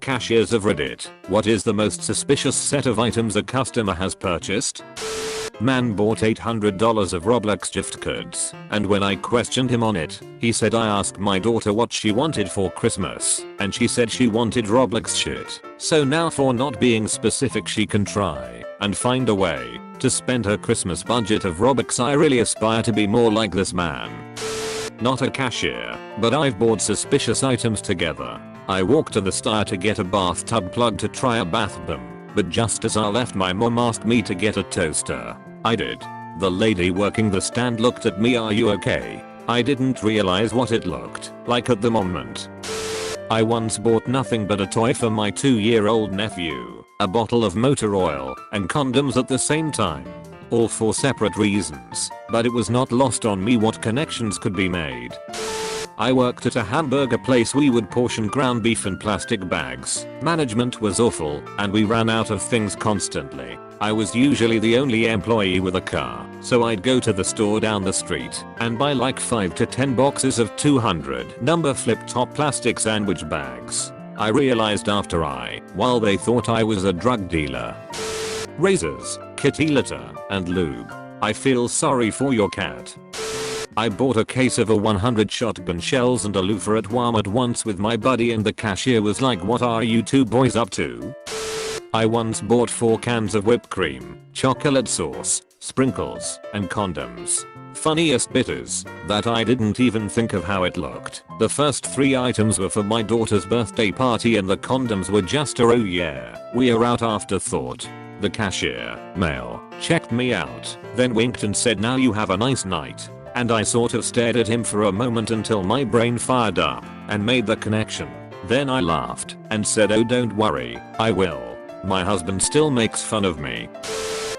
Cashiers of Reddit, what is the most suspicious set of items a customer has purchased? Man bought $800 of Roblox gift cards, and when I questioned him on it, he said I asked my daughter what she wanted for Christmas, and she said she wanted Roblox shit. So now for not being specific she can try and find a way to spend her Christmas budget of Robux. I really aspire to be more like this man. Not a cashier, but I've bought suspicious items together. I walked to the store to get a bathtub plug to try a bath bomb, but just as I left my mom asked me to get a toaster. I did. The lady working the stand looked at me, "Are you okay?" I didn't realize what it looked like at the moment. I once bought nothing but a toy for my 2-year-old nephew, a bottle of motor oil, and condoms at the same time. All for separate reasons, but it was not lost on me what connections could be made. I worked at a hamburger place. We would portion ground beef in plastic bags. Management was awful, and we ran out of things constantly. I was usually the only employee with a car, so I'd go to the store down the street and buy like 5 to 10 boxes of 200 number flip-top plastic sandwich bags. I realized after while they thought I was a drug dealer. Razors, kitty litter, and lube. I feel sorry for your cat. I bought a case of 100 shotgun shells and a loofah at Walmart once with my buddy, and the cashier was like, "What are you two boys up to?" I once bought 4 cans of whipped cream, chocolate sauce, sprinkles, and condoms. Funniest bit is that I didn't even think of how it looked. The first 3 items were for my daughter's birthday party, and the condoms were just a "oh yeah, we are out" afterthought. The cashier, male, checked me out, then winked and said, "Now you have a nice night." And I sort of stared at him for a moment until my brain fired up and made the connection. Then I laughed and said, "Oh, don't worry, I will." My husband still makes fun of me.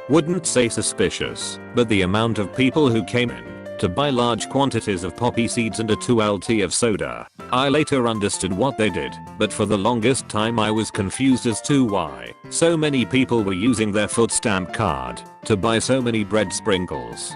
Wouldn't say suspicious, but the amount of people who came in to buy large quantities of poppy seeds and a 2LT of soda. I later understood what they did, but for the longest time I was confused as to why so many people were using their food stamp card to buy so many bread sprinkles.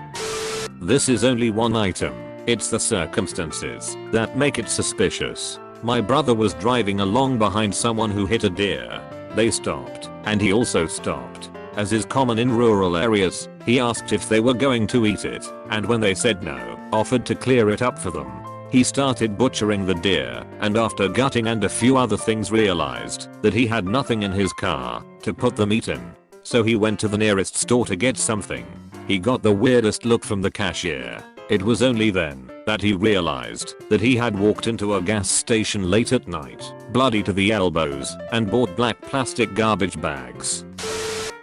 This is only one item. It's the circumstances that make it suspicious. My brother was driving along behind someone who hit a deer. They stopped, and he also stopped. As is common in rural areas, he asked if they were going to eat it, and when they said no, offered to clear it up for them. He started butchering the deer, and after gutting and a few other things realized that he had nothing in his car to put the meat in. So he went to the nearest store to get something. He got the weirdest look from the cashier. It was only then that he realized that he had walked into a gas station late at night, bloody to the elbows, and bought black plastic garbage bags.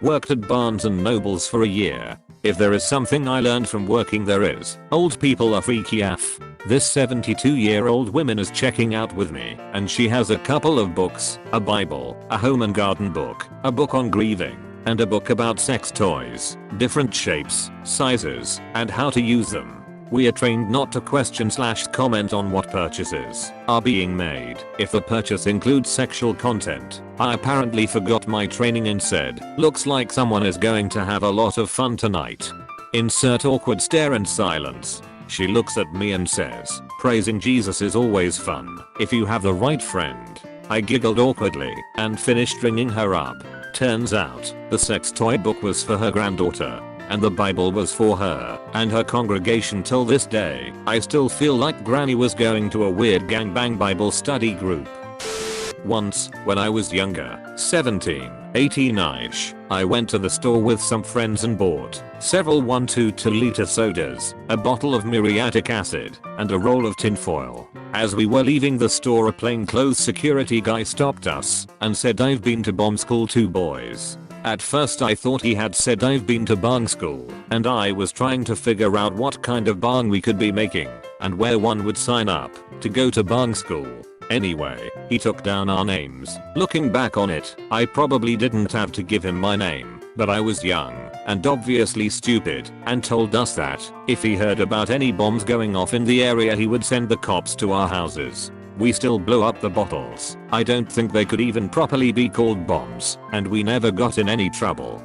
Worked at Barnes & Nobles for a year. If there is something I learned from working there is, old people are freaky AF. This 72-year-old woman is checking out with me, and she has a couple of books, a Bible, a home and garden book, a book on grieving, and a book about sex toys, different shapes, sizes, and how to use them. We are trained not to question/comment on what purchases are being made if the purchase includes sexual content. I apparently forgot my training and said, "Looks like someone is going to have a lot of fun tonight." Insert awkward stare and silence. She looks at me and says, "Praising Jesus is always fun if you have the right friend." I giggled awkwardly and finished ringing her up. Turns out, the sex toy book was for her granddaughter, and the Bible was for her and her congregation. Till this day, I still feel like Granny was going to a weird gangbang Bible study group. Once, when I was younger, 17, 18-ish, I went to the store with some friends and bought several 1.2-liter sodas, a bottle of muriatic acid, and a roll of tinfoil. As we were leaving the store, a plainclothes security guy stopped us and said, "I've been to bomb school too, boys." At first I thought he had said I've been to bang school, and I was trying to figure out what kind of bang we could be making and where one would sign up to go to bang school. Anyway, he took down our names. Looking back on it, I probably didn't have to give him my name, but I was young and obviously stupid, and told us that if he heard about any bombs going off in the area he would send the cops to our houses. We still blew up the bottles. I don't think they could even properly be called bombs, and we never got in any trouble.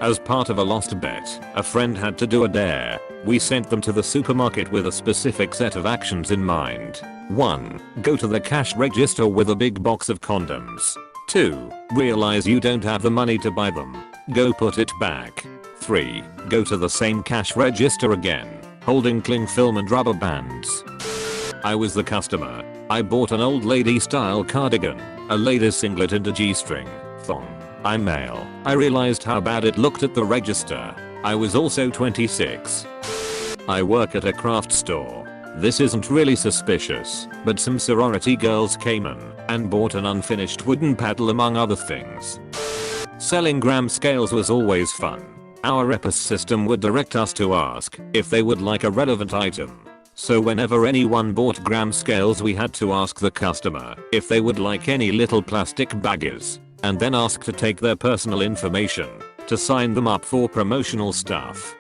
As part of a lost bet, a friend had to do a dare. We sent them to the supermarket with a specific set of actions in mind. 1. Go to the cash register with a big box of condoms. 2. Realize you don't have the money to buy them. Go put it back. 3. Go to the same cash register again, holding cling film and rubber bands. I was the customer. I bought an old lady style cardigan, a ladies singlet and a G-string thong. I'm male. I realized how bad it looked at the register. I was also 26. I work at a craft store. This isn't really suspicious, but some sorority girls came in and bought an unfinished wooden paddle among other things. Selling gram scales was always fun. Our EPIS system would direct us to ask if they would like a relevant item. So whenever anyone bought gram scales we had to ask the customer if they would like any little plastic baggies, and then ask to take their personal information to sign them up for promotional stuff.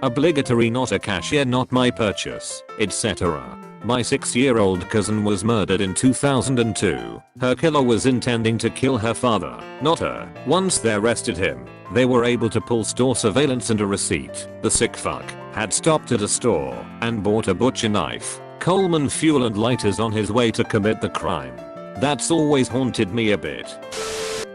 Obligatory, not a cashier, not my purchase, etc. My 6-year-old cousin was murdered in 2002. Her killer was intending to kill her father, not her. Once they arrested him, they were able to pull store surveillance and a receipt. The sick fuck had stopped at a store and bought a butcher knife, Coleman fuel and lighters on his way to commit the crime. That's always haunted me a bit.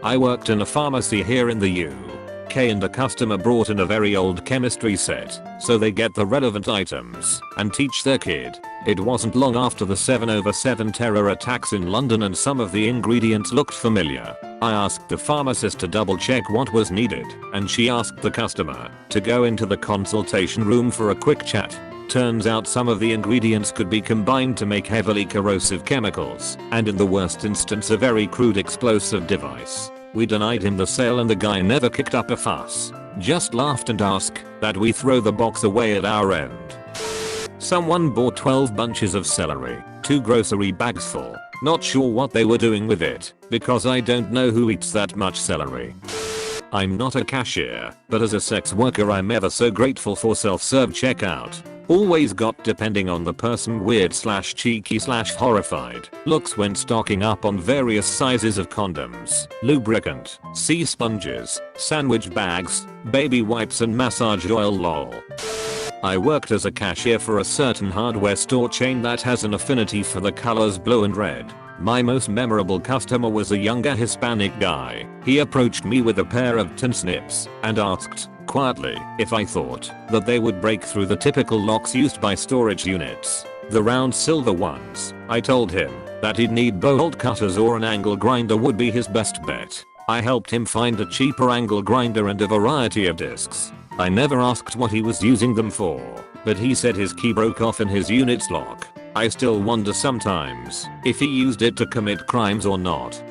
I worked in a pharmacy here in the UK and a customer brought in a very old chemistry set so they get the relevant items and teach their kid. It wasn't long after the 7/7 terror attacks in London and some of the ingredients looked familiar. I asked the pharmacist to double check what was needed and she asked the customer to go into the consultation room for a quick chat. Turns out some of the ingredients could be combined to make heavily corrosive chemicals and in the worst instance a very crude explosive device. We denied him the sale and the guy never kicked up a fuss. Just laughed and asked that we throw the box away at our end. Someone bought 12 bunches of celery, 2 grocery bags full. Not sure what they were doing with it because I don't know who eats that much celery. I'm not a cashier, but as a sex worker I'm ever so grateful for self-serve checkout. Always got, depending on the person, weird / cheeky / horrified looks when stocking up on various sizes of condoms, lubricant, sea sponges, sandwich bags, baby wipes and massage oil lol. I worked as a cashier for a certain hardware store chain that has an affinity for the colors blue and red. My most memorable customer was a younger Hispanic guy. He approached me with a pair of tin snips and asked, quietly, if I thought that they would break through the typical locks used by storage units, the round silver ones. I told him that he'd need bolt cutters or an angle grinder would be his best bet. I helped him find a cheaper angle grinder and a variety of discs. I never asked what he was using them for, but he said his key broke off in his unit's lock. I still wonder sometimes if he used it to commit crimes or not.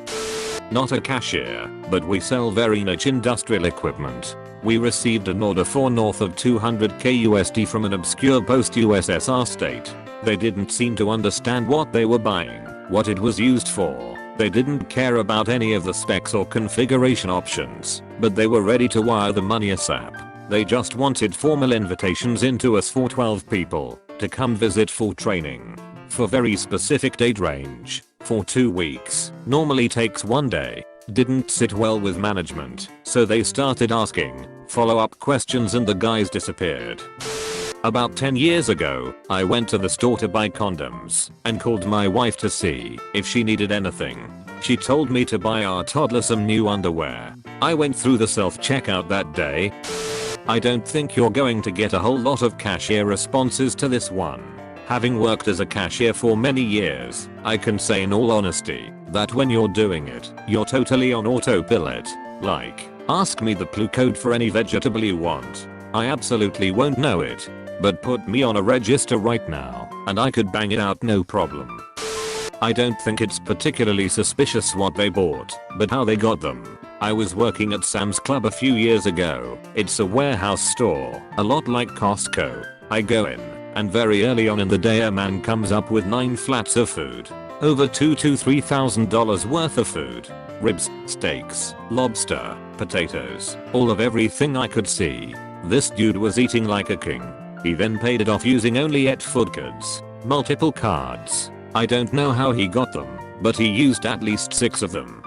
Not a cashier, but we sell very niche industrial equipment. We received an order for north of 200k USD from an obscure post-USSR state. They didn't seem to understand what they were buying, what it was used for. They didn't care about any of the specs or configuration options, but they were ready to wire the money ASAP. They just wanted formal invitations into us for 12 people to come visit for training. For very specific date range, for 2 weeks, normally takes 1 day. Didn't sit well with management, so they started asking follow-up questions and the guys disappeared. About 10 years ago, I went to the store to buy condoms and called my wife to see if she needed anything. She told me to buy our toddler some new underwear. I went through the self-checkout that day. I don't think you're going to get a whole lot of cashier responses to this one. Having worked as a cashier for many years, I can say in all honesty that when you're doing it, you're totally on autopilot. Like, ask me the clue code for any vegetable you want. I absolutely won't know it, but put me on a register right now, and I could bang it out no problem. I don't think it's particularly suspicious what they bought, but how they got them. I was working at Sam's Club a few years ago. It's a warehouse store, a lot like Costco. I go in, and very early on in the day a man comes up with 9 flats of food. Over $2,000 to $3,000 worth of food. Ribs, steaks, lobster, potatoes, all of everything I could see. This dude was eating like a king. He then paid it off using only 8 food cards, multiple cards. I don't know how he got them, but he used at least 6 of them.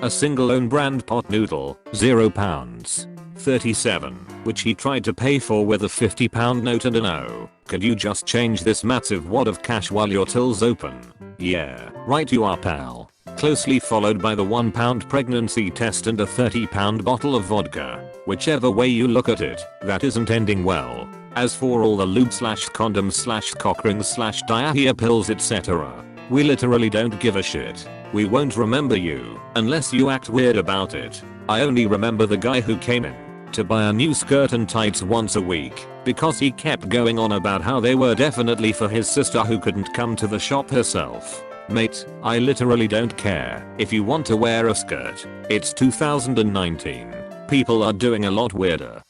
A single own brand pot noodle, £0. $37, which he tried to pay for with a £50 note and a no. Could you just change this massive wad of cash while your till's open? Yeah, right you are, pal. Closely followed by the £1 pregnancy test and a £30 bottle of vodka. Whichever way you look at it, that isn't ending well. As for all the lube slash condoms slash cock rings slash diarrhea pills etc. We literally don't give a shit. We won't remember you, unless you act weird about it. I only remember the guy who came in to buy a new skirt and tights once a week, because he kept going on about how they were definitely for his sister who couldn't come to the shop herself. Mate, I literally don't care if you want to wear a skirt. It's 2019. People are doing a lot weirder.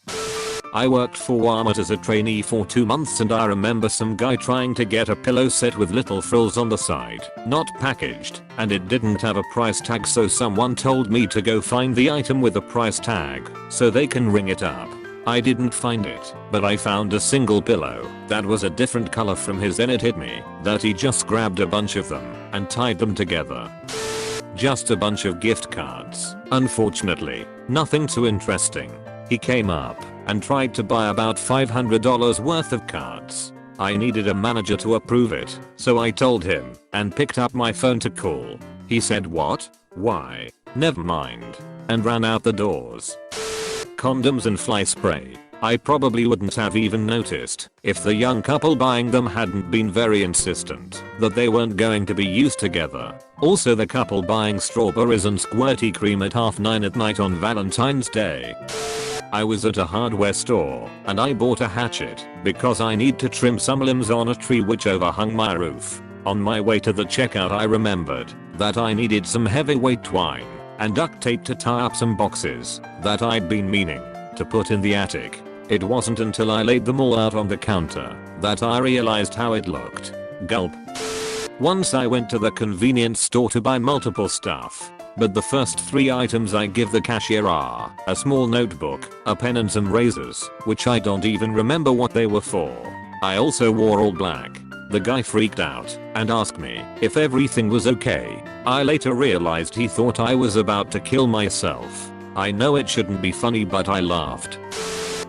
I worked for Walmart as a trainee for 2 months and I remember some guy trying to get a pillow set with little frills on the side, not packaged, and it didn't have a price tag, so someone told me to go find the item with a price tag so they can ring it up. I didn't find it, but I found a single pillow that was a different color from his, and it hit me that he just grabbed a bunch of them and tied them together. Just a bunch of gift cards. Unfortunately, nothing too interesting. He came up and tried to buy about $500 worth of cards. I needed a manager to approve it, so I told him and picked up my phone to call. He said, "What? Why? Never mind," and ran out the doors. Condoms and fly spray. I probably wouldn't have even noticed if the young couple buying them hadn't been very insistent that they weren't going to be used together. Also, the couple buying strawberries and squirty cream at 9:30 at night on Valentine's Day. I was at a hardware store and I bought a hatchet because I need to trim some limbs on a tree which overhung my roof. On my way to the checkout I remembered that I needed some heavyweight twine and duct tape to tie up some boxes that I'd been meaning to put in the attic. It wasn't until I laid them all out on the counter that I realized how it looked. Gulp. Once I went to the convenience store to buy multiple stuff, but the first 3 items I give the cashier are a small notebook, a pen and some razors, which I don't even remember what they were for. I also wore all black. The guy freaked out and asked me if everything was okay. I later realized he thought I was about to kill myself. I know it shouldn't be funny, but I laughed.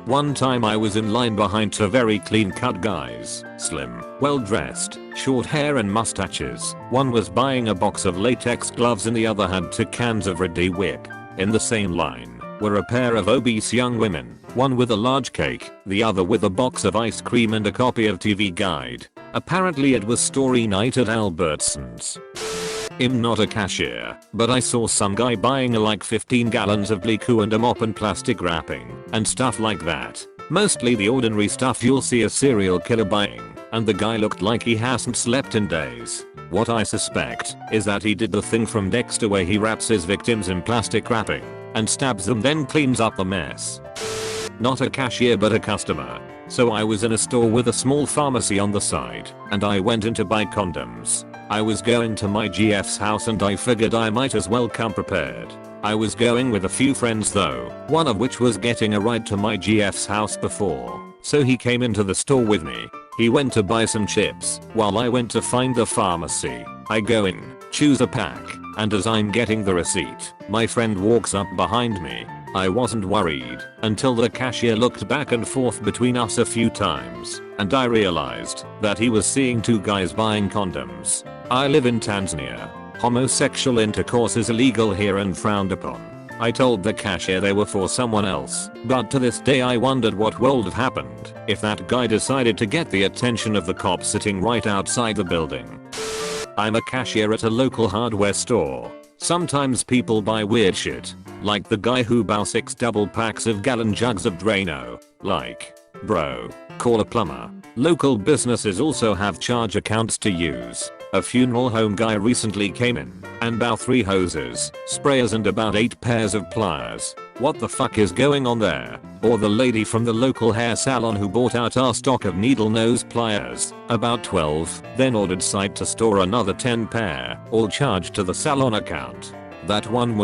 One time I was in line behind 2 very clean cut guys, slim, well dressed, short hair and mustaches. One was buying a box of latex gloves and the other had 2 cans of Ready Whip. In the same line were a pair of obese young women, one with a large cake, the other with a box of ice cream and a copy of TV Guide. Apparently it was story night at Albertsons. I'm not a cashier, but I saw some guy buying like 15 gallons of Bleak-oo and a mop and plastic wrapping and stuff like that. Mostly the ordinary stuff you'll see a serial killer buying, and the guy looked like he hasn't slept in days. What I suspect is that he did the thing from Dexter where he wraps his victims in plastic wrapping and stabs them, then cleans up the mess. Not a cashier but a customer. So I was in a store with a small pharmacy on the side and I went in to buy condoms. I was going to my GF's house and I figured I might as well come prepared. I was going with a few friends though, one of which was getting a ride to my GF's house before, so he came into the store with me. He went to buy some chips while I went to find the pharmacy. I go in, choose a pack, and as I'm getting the receipt, my friend walks up behind me. I wasn't worried until the cashier looked back and forth between us a few times and I realized that he was seeing 2 guys buying condoms. I live in Tanzania. Homosexual intercourse is illegal here and frowned upon. I told the cashier they were for someone else, but to this day I wondered what would have happened if that guy decided to get the attention of the cop sitting right outside the building. I'm a cashier at a local hardware store. Sometimes people buy weird shit, like the guy who bought 6 double packs of gallon jugs of Drano. Like, bro, call a plumber. Local businesses also have charge accounts to use. A funeral home guy recently came in and bought 3 hoses, sprayers and about 8 pairs of pliers. What the fuck is going on there? Or the lady from the local hair salon who bought out our stock of needle nose pliers, about 12, then ordered site to store another 10 pair, all charged to the salon account. That one was